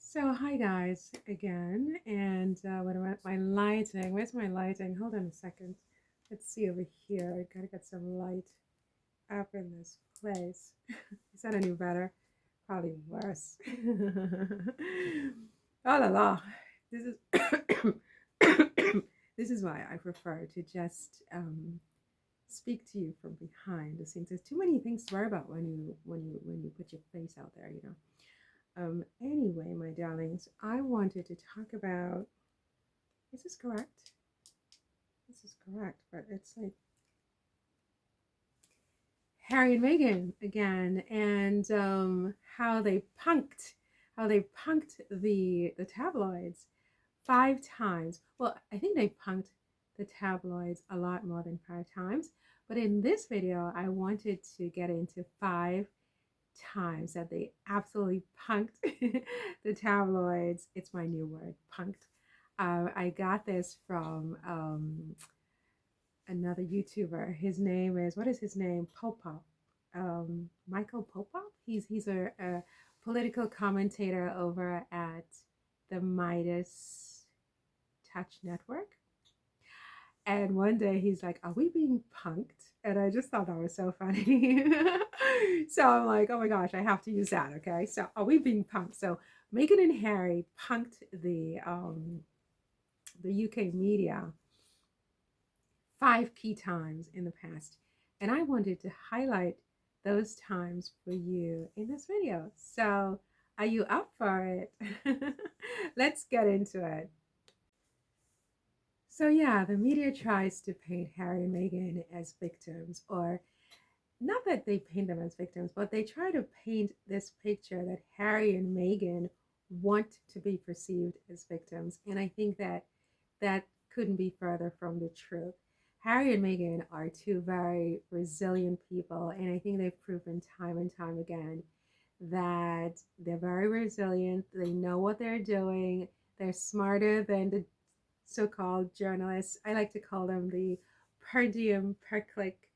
So hi guys again, and what about my lighting? Where's my lighting? Hold on a second. Let's see over here. I gotta get some light up in this place. Is that any better? Probably worse. Oh la la. This is this is why I prefer to just speak to you from behind the scenes. There's too many things to worry about when you put your face out there, you know. Anyway, my darlings, I wanted to talk about. Is this correct? This is correct, but it's like Harry and Meghan again, and how they punked the tabloids 5 times. Well, I think they punked the tabloids a lot more than 5 times, but in this video, I wanted to get into 5 times that they absolutely punked the tabloids. It's my new word, punked. I got this from another YouTuber. His name is, what is his name? Popop. Michael Popop. He's a political commentator over at the Midas Touch Network. And one day he's like, "Are we being punked?" And I just thought that was so funny. So I'm like, "Oh my gosh, I have to use that." Okay, so are we being punked? So Meghan and Harry punked the UK media 5 key times in the past, and I wanted to highlight those times for you in this video. So are you up for it? Let's get into it. So yeah, the media tries to paint Harry and Meghan as victims, or not that they paint them as victims, but they try to paint this picture that Harry and Meghan want to be perceived as victims. And I think that that couldn't be further from the truth. Harry and Meghan are two very resilient people, and I think they've proven time and time again that they're very resilient. They know what they're doing. They're smarter than the so-called journalists. I like to call them the per diem, per click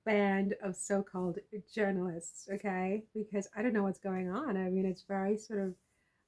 band of so-called journalists, okay? Because I don't know what's going on. I mean, it's very sort of,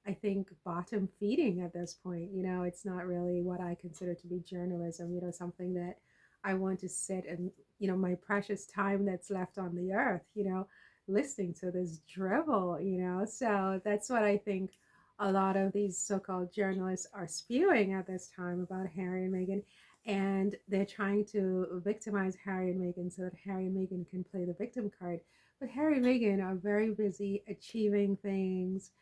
I think, bottom feeding at this point. You know, it's not really what I consider to be journalism, you know, something that I want to sit and, you know, my precious time that's left on the earth, you know, listening to this drivel, you know. So that's what I think a lot of these so-called journalists are spewing at this time about Harry and Meghan, and they're trying to victimize Harry and Meghan so that Harry and Meghan can play the victim card. But Harry and Meghan are very busy achieving things,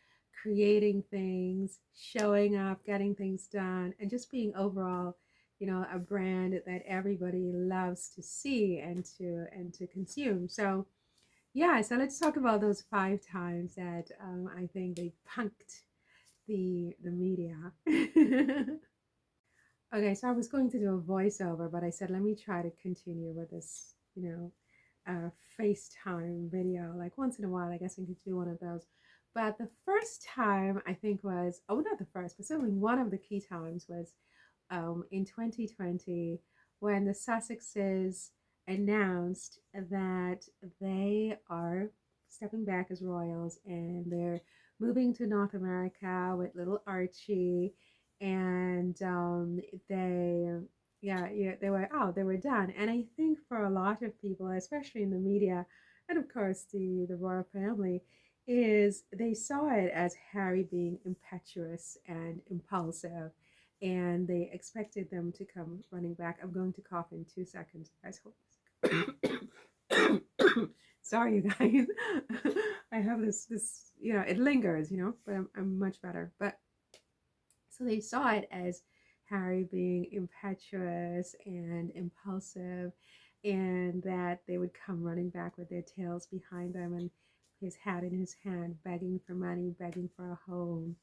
creating things, showing up, getting things done, and just being overall, you know, a brand that everybody loves to see and to consume. So yeah, so let's talk about those 5 times that I think they punked the media. Okay, so I was going to do a voiceover, but I said let me try to continue with this, you know, FaceTime video. Like once in a while, I guess I could do one of those. But the first time I think was, oh, not the first, but certainly one of the key times was in 2020 when the Sussexes announced that they are stepping back as royals and they're moving to North America with little Archie, and they yeah, they were done. And I think for a lot of people, especially in the media and of course the royal family, is they saw it as Harry being impetuous and impulsive, and they expected them to come running back. I'm going to cough in 2 seconds, guys. Hold. Sorry, you guys. I have this, you know, it lingers, you know, but I'm much better. But so they saw it as Harry being impetuous and impulsive, and that they would come running back with their tails behind them and his hat in his hand, begging for money, begging for a home,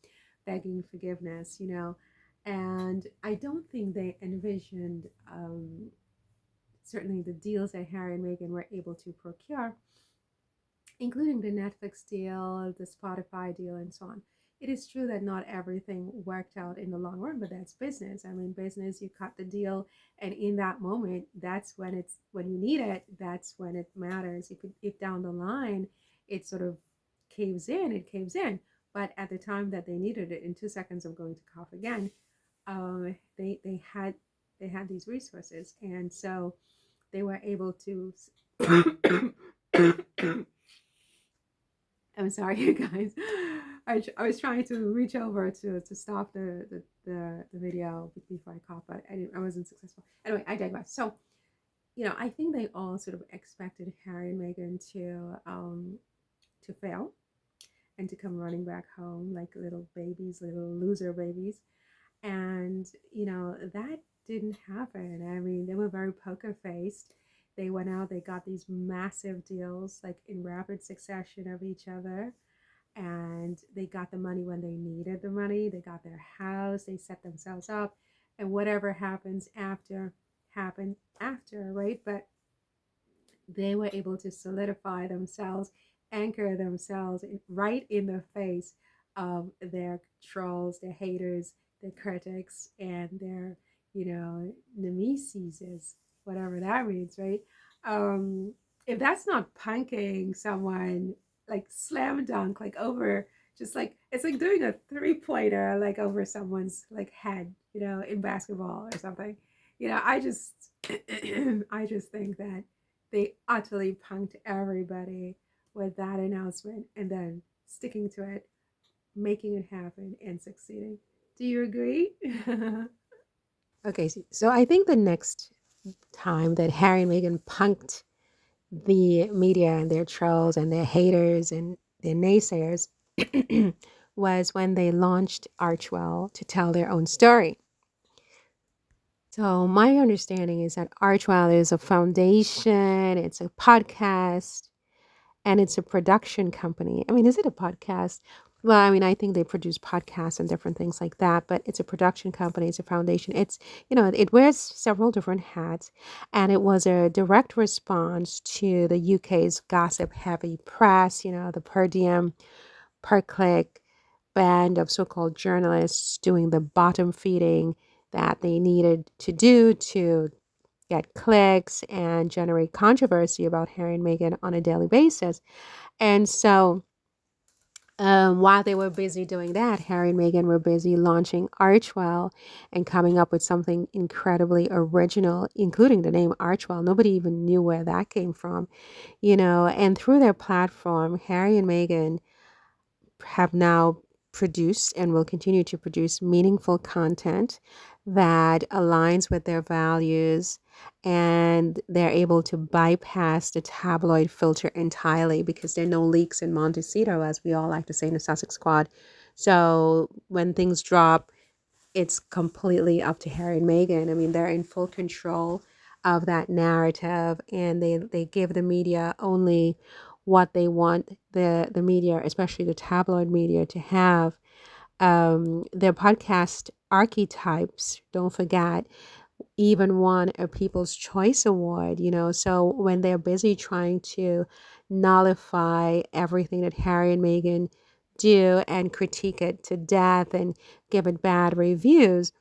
begging forgiveness, you know. And I don't think they envisioned certainly the deals that Harry and Meghan were able to procure, including the Netflix deal, the Spotify deal, and so on. It is true that not everything worked out in the long run, but that's business. I mean, business, you cut the deal, and in that moment, that's when you need it, that's when it matters. If down the line it sort of caves in, it caves in. but at the time that they needed it, in 2 seconds of going to cough again, they had these resources, and so they were able to. I'm sorry, you guys. I was trying to reach over to stop the video before I coughed, but I wasn't successful. Anyway, I digress. So, I think they all sort of expected Harry and Meghan to fail and to come running back home like little babies, little loser babies. And, that didn't happen. I mean, they were very poker faced. They went out, they got these massive deals, like in rapid succession of each other. And they got the money when they needed the money. They got their house, they set themselves up. And whatever happens after, right? But they were able to solidify themselves, anchor themselves right in the face of their trolls, their haters, their critics, and their, nemesis, whatever that means, right? Um, if that's not punking someone like slam dunk, like over, just like it's like doing a 3-pointer like over someone's like head, in basketball or something. I just, I just think that they utterly punked everybody with that announcement and then sticking to it, making it happen, and succeeding. Do you agree? Okay, so I think the next time that Harry and Meghan punked the media and their trolls and their haters and their naysayers was when they launched Archewell to tell their own story. So my understanding is that Archewell is a foundation, it's a podcast, and it's a production company. I mean, is it a podcast? Well, I mean, I think they produce podcasts and different things like that, but it's a production company, it's a foundation. It wears several different hats, and it was a direct response to the UK's gossip heavy press, the per diem, per click band of so called journalists doing the bottom feeding that they needed to do to get clicks and generate controversy about Harry and Meghan on a daily basis. And so while they were busy doing that, Harry and Meghan were busy launching Archewell and coming up with something incredibly original, including the name Archewell. Nobody even knew where that came from, and through their platform, Harry and Meghan have now produced and will continue to produce meaningful content that aligns with their values, and they're able to bypass the tabloid filter entirely because there are no leaks in Montecito, as we all like to say in the Sussex squad. So when things drop, it's completely up to Harry and Meghan. I mean, they're in full control of that narrative, and they give the media only what they want the media, especially the tabloid media, to have. Their podcast archetypes, don't forget, even won a People's Choice Award, So when they're busy trying to nullify everything that Harry and Meghan do and critique it to death and give it bad reviews,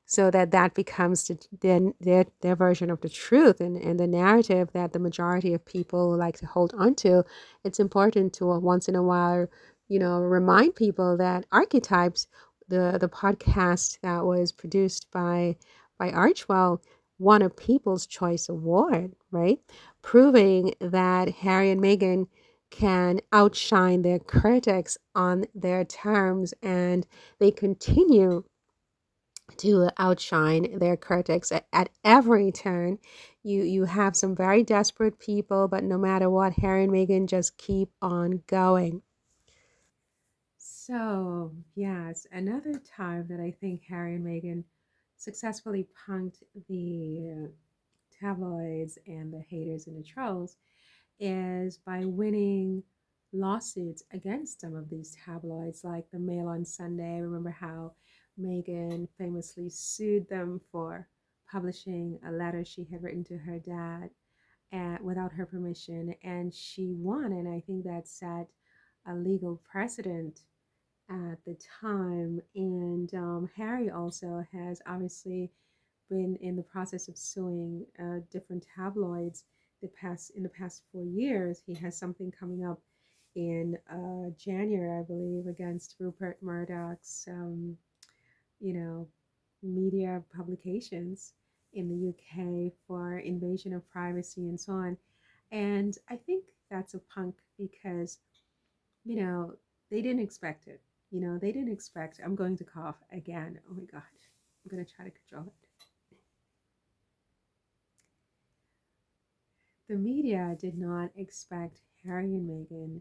so that becomes their version of the truth and the narrative that the majority of people like to hold onto. It's important to once in a while, remind people that Archetypes, the podcast that was produced by Archewell, won a People's Choice Award, right? Proving that Harry and Meghan can outshine their critics on their terms, and they continue to outshine their critics at every turn. You have some very desperate people, but no matter what, Harry and Meghan just keep on going. So, yes, another time that I think Harry and Meghan successfully punked the tabloids and the haters and the trolls is by winning lawsuits against some of these tabloids, like the Mail on Sunday. Remember how Meghan famously sued them for publishing a letter she had written to her dad without her permission, and she won. And I think that set a legal precedent at the time. And Harry also has obviously been in the process of suing different tabloids in the past 4 years. He has something coming up in January, I believe, against Rupert Murdoch's, you know, media publications in the UK for invasion of privacy and so on. And I think that's a punk because, you know, they didn't expect it. They didn't expect, I'm going to cough again. Oh my God. I'm going to try to control it. The media did not expect Harry and Meghan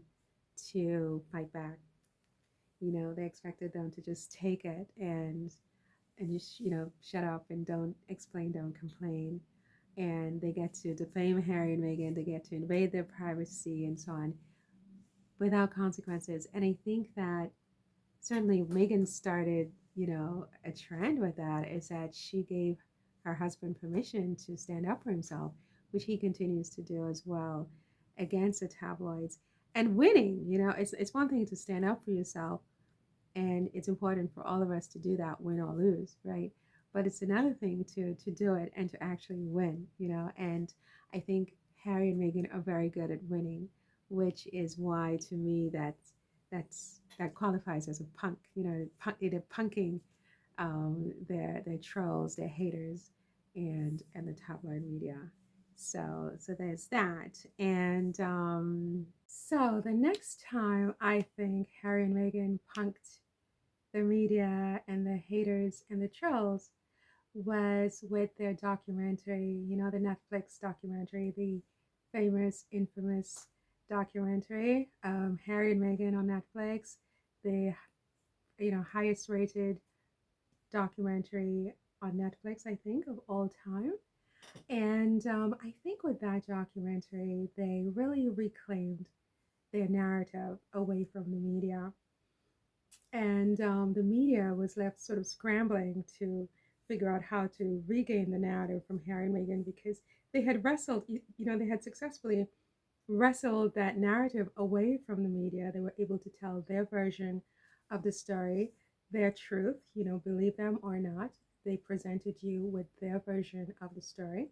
to fight back. They expected them to just take it and just, shut up and don't explain, don't complain. And they get to defame Harry and Meghan, they get to invade their privacy and so on without consequences. And I think that certainly Meghan started, a trend with that is that she gave her husband permission to stand up for himself, which he continues to do as well against the tabloids and winning. It's one thing to stand up for yourself, and it's important for all of us to do that, win or lose, right? But it's another thing to do it and to actually win. And I think Harry and Meghan are very good at winning, which is why to me that qualifies as a punk. They're punking their trolls, their haters, and the tabloid media. So there's that. And so the next time I think Harry and Meghan punked the media and the haters and the trolls was with their documentary, the Netflix documentary, the famous, infamous documentary, Harry and Meghan on Netflix, the highest rated documentary on Netflix, I think, of all time. And I think with that documentary, they really reclaimed their narrative away from the media. And the media was left sort of scrambling to figure out how to regain the narrative from Harry and Meghan because they had wrestled, they had successfully wrestled that narrative away from the media. They were able to tell their version of the story, their truth, believe them or not. They presented you with their version of the story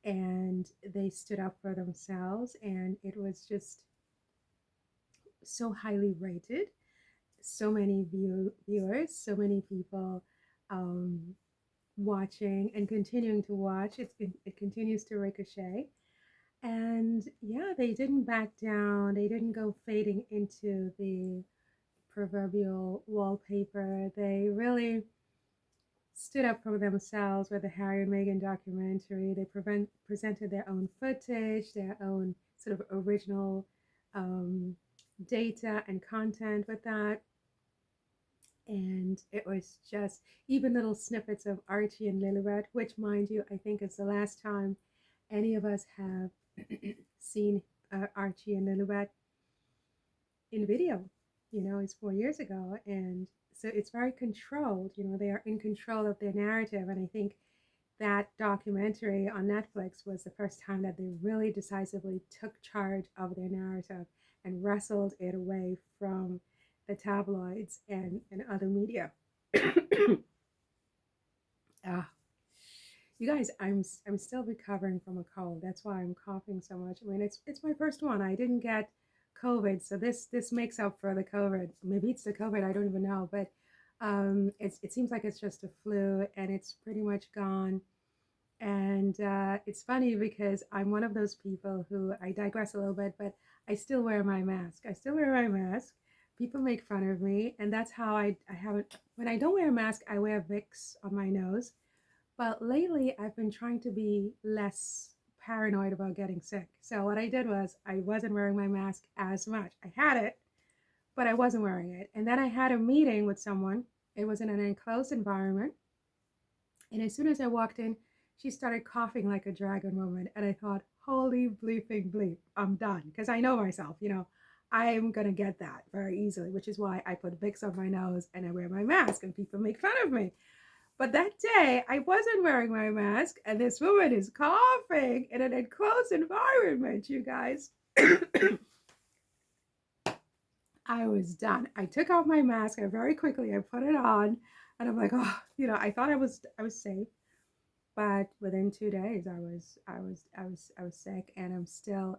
and they stood up for themselves. And it was just so highly rated. So many viewers, so many people watching and continuing to watch. It continues to ricochet. And yeah, they didn't back down. They didn't go fading into the proverbial wallpaper. They really stood up for themselves with the Harry and Meghan documentary. They presented their own footage, their own sort of original data and content with that. And it was just even little snippets of Archie and Lilibet, which, mind you, I think is the last time any of us have seen Archie and Lilibet in video. It's 4 years ago, and so it's very controlled. They are in control of their narrative, and I think that documentary on Netflix was the first time that they really decisively took charge of their narrative and wrestled it away from the tabloids and other media. You guys, I'm still recovering from a cold. That's why I'm coughing so much. I mean, it's my first one. I didn't get COVID, so this makes up for the COVID. Maybe it's the COVID. I don't even know, but it seems like it's just a flu, and it's pretty much gone. And it's funny because I'm one of those people who, I digress a little bit, but I still wear my mask. People make fun of me, and that's how I haven't. When I don't wear a mask, I wear Vicks on my nose. But lately, I've been trying to be less paranoid about getting sick. So what I did was I wasn't wearing my mask as much. I had it, but I wasn't wearing it. And then I had a meeting with someone. It was in an enclosed environment. And as soon as I walked in, she started coughing like a dragon woman. And I thought, holy bleeping bleep, I'm done. Because I know myself, I'm going to get that very easily, which is why I put Vicks on my nose and I wear my mask and people make fun of me. But that day, I wasn't wearing my mask, and this woman is coughing in an enclosed environment, you guys. I was done. I took off my mask, and very quickly I put it on, and I'm like, oh, I thought I was safe, but within 2 days, I was sick, and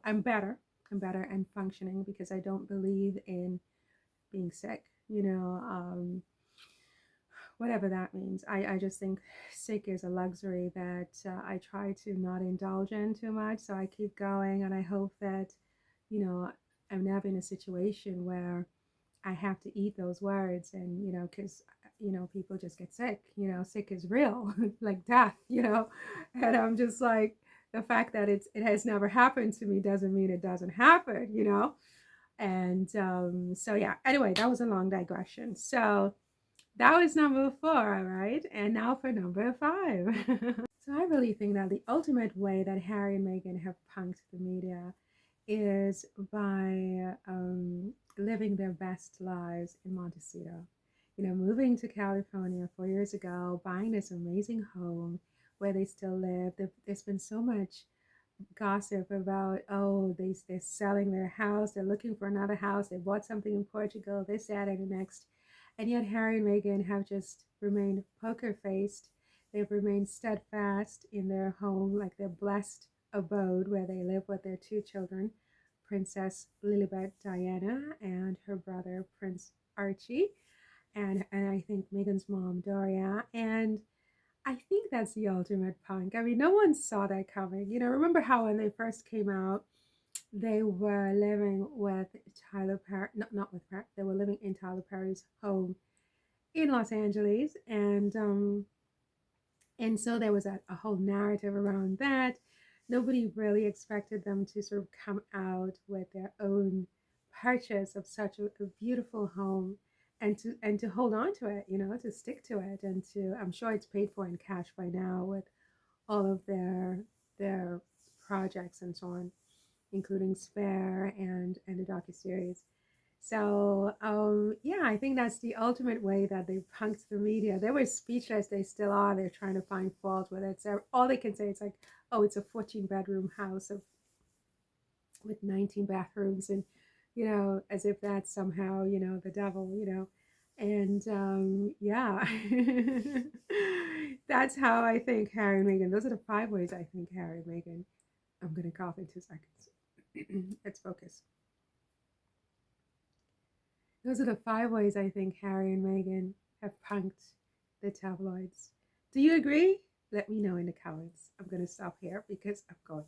I'm better. and better and functioning, because I don't believe in being sick, you know, whatever that means. I just think sick is a luxury that I try to not indulge in too much. So I keep going, and I hope that, you know, I'm never in a situation where I have to eat those words, and, you know, because, you know, people just get sick, you know, sick is real, like death, you know, and I'm just like, the fact that it has never happened to me doesn't mean it doesn't happen, you know. And so yeah, anyway, that was a long digression. So that was number 4, all right? And now for number 5. So I really think that the ultimate way that Harry and Meghan have punked the media is by living their best lives in Montecito. You know, moving to California 4 years ago, buying this amazing home where they still live. There's been so much gossip about, oh, they're selling their house, they're looking for another house, they bought something in Portugal, this, that, and the next. And yet Harry and Meghan have just remained poker faced. They've remained steadfast in their home, like their blessed abode where they live with their 2 children, Princess Lilibet Diana and her brother Prince Archie, and I think Meghan's mom Doria. And I think that's the ultimate punk. I mean, no one saw that coming. You know, remember how when they first came out, they were living with Tyler Perry, not with Perry, they were living in Tyler Perry's home in Los Angeles, and so there was a whole narrative around that. Nobody really expected them to sort of come out with their own purchase of such a beautiful home, and to hold on to it, you know, to stick to it, and to, I'm sure it's paid for in cash by now with all of their projects and so on, including Spare and the docuseries. So yeah, I think that's the ultimate way that they punked the media. They were speechless. They still are. They're trying to find fault with it. So all they can say is like, oh, it's a 14-bedroom house with 19 bathrooms, and, you know, as if that's somehow, you know, the devil, you know. And yeah, that's how I think Harry and Meghan. Those are the 5 ways I think Harry and Meghan. I'm gonna cough in 2 seconds. Let's focus. Those are the 5 ways I think Harry and Meghan have punked the tabloids. Do you agree? Let me know in the comments. I'm going to stop here because I'm going